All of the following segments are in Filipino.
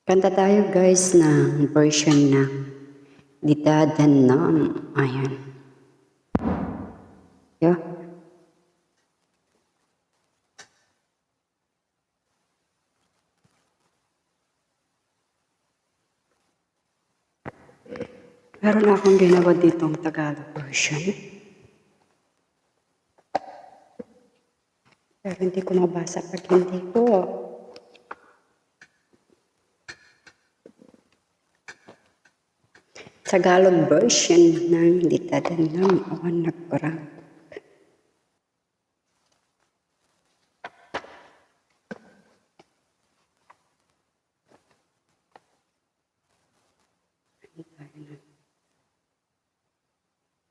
Kanta tayo guys ng version na Dita Danam. Ayan. Yeah. Meron akong ginawa ditong Tagalog version. Pero hindi ko mabasa pag hindi ko. Tagalog version ng Dita Danam o Nagparang.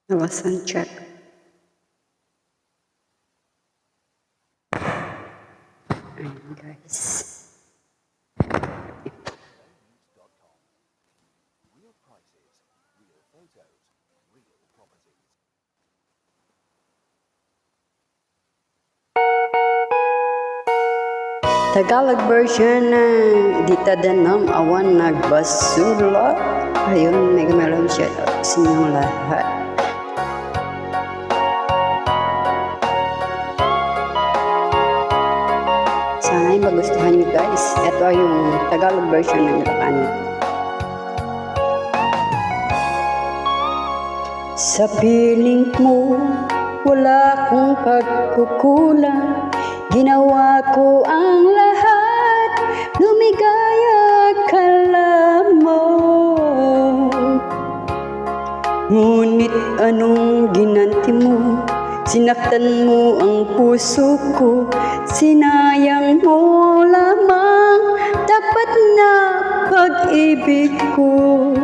Nawasan check. Ayan guys. Tagalog version ng Dita Danam awan nagbasula. Ayun, mega meron siya sa inyong lahat. Sana ay magustuhan niyo guys. Ito ay yung Tagalog version ng Ilocano. Sa piling mo, wala akong pagkukulang. Ginawa ko ang lahat, lumigaya ka lamang. Ngunit anong ginanti mo? Sinaktan mo ang puso ko, sinayang mo lamang tapat na pag-ibig ko.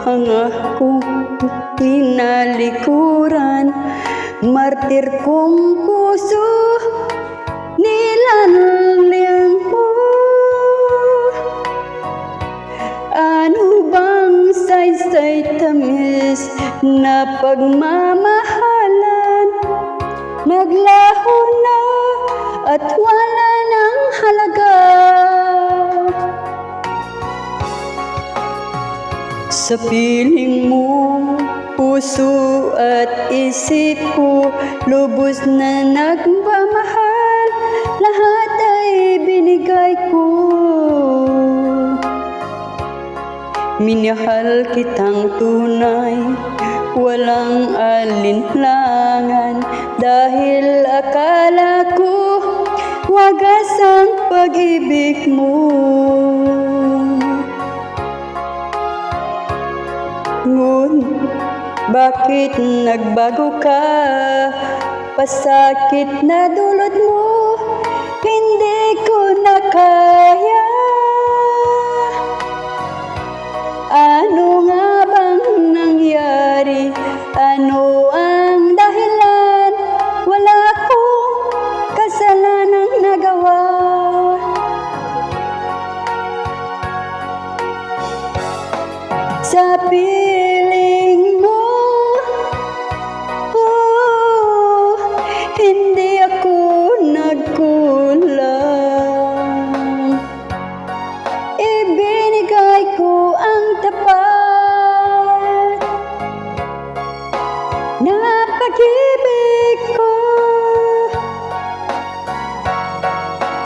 Hanga kong tinalikuran, martir kong puso, nilalang mo. Ano bang saysay tamis na pagmamahalan? Naglaho na at wala ng halaga. Sa piling mo, puso at isip ko, lubos na nagmamahal, lahat ay binigay ko. Minahal kitang tunay, walang alinlangan, dahil akala ko wagas ang pag-ibig mo. Ngunit bakit nagbago ka? Pasakit na dulot mo, hindi ko na kaya. Ano nga bang nangyari? Ano ang dahilan? Wala akong kasalanang nagawa. Sa piling mo, hindi ako nagkulang. Ibinigay ko ang tapat na pag-ibig ko.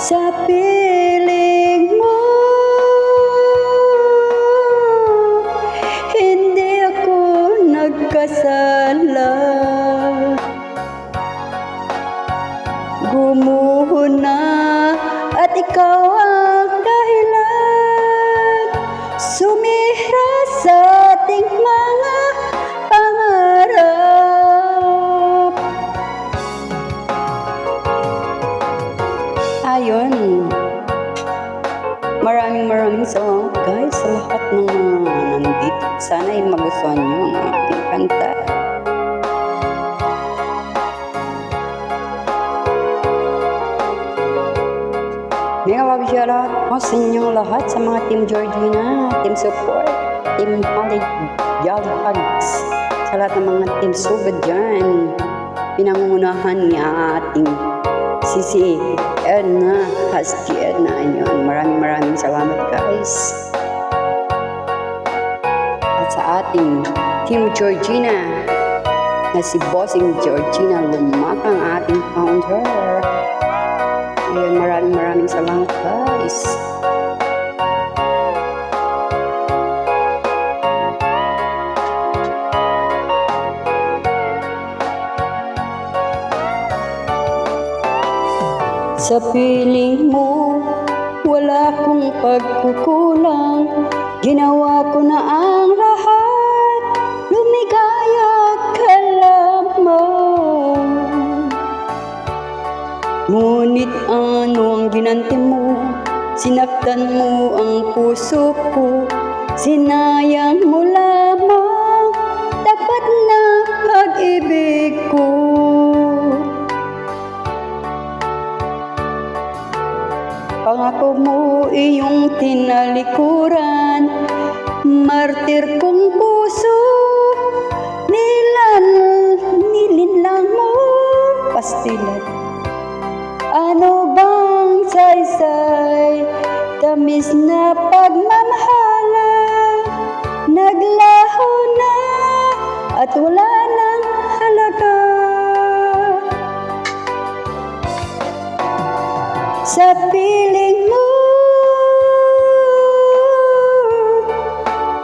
Sa piling mo, hindi ako nagkasala. Gumuho na at ikaw ang dahilan, sumira sa ating mga pangarap. Ayun. Maraming salamat guys sa lahat ng mga nandito. Sana ay magustuhan nyo ang aking kanta. Mega love shoutout po sa inyong lahat, sa mga Team Georgina, Team Support, Team Holly Jolly Hugs, sa lahat ng mga Team Sugod dyan. Pinangungunahan ni ating si Edna, Husky Edna, ayun. Maraming salamat guys. At sa ating Team Georgina, na si Bossing Georgina Lumak ang ating founder. Ayun, maraming salamat guys. Sa piling mo, wala kong pagkukulang. Ginawa ko na ang lahat, lumigaya ka lamang. Ngunit ano ang ginanti mo? Sinaktan mo ang puso ko, sinayang mo lamang tapat na pag-ibig ko. Pangako mo iyong tinalikuran, martir kong puso, nilinlang mo pastilan. Ano bang saysay, tamis na pagmamahala, naglaho na at wala nang halaga. Sa piling mo,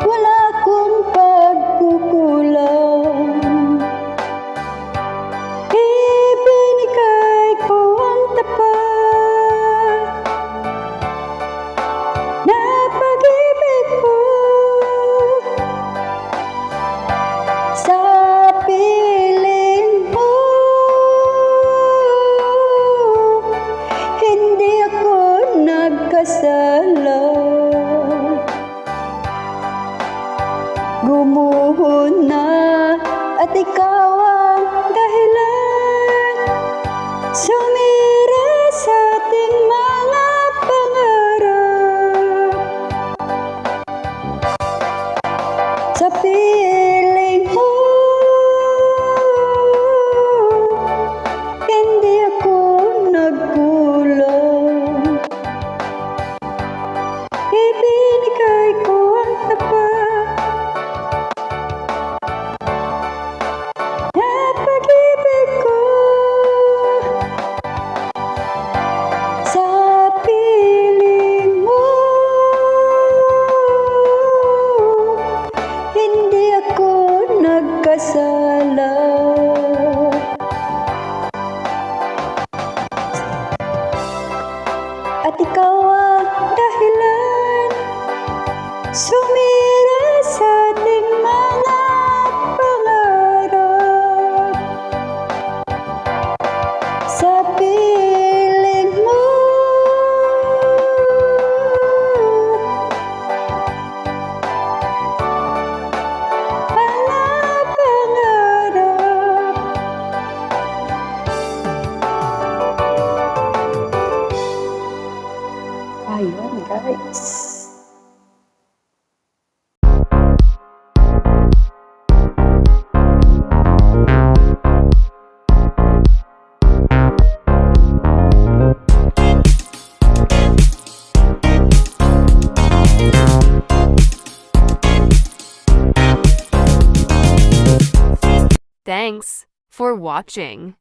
wala akong pagkukulang. Ibinigay ko ang tapat na pag-ibig ko. Sa piling mo, hindi ako nagkasala. Gumuho na at ikaw ang dahilan, sumira sa ating mga pangarap. Sa piling mo, hindi ako nagkulang. Ibinigay ko ang tapat na pag-ibig ko. Sa piling mo, hindi ako nagkasala. At ikaw ang dahilan, sumira sa ating mga pangarap. Sa piling mo, mga pangarap. Ayun guys. Thanks for watching.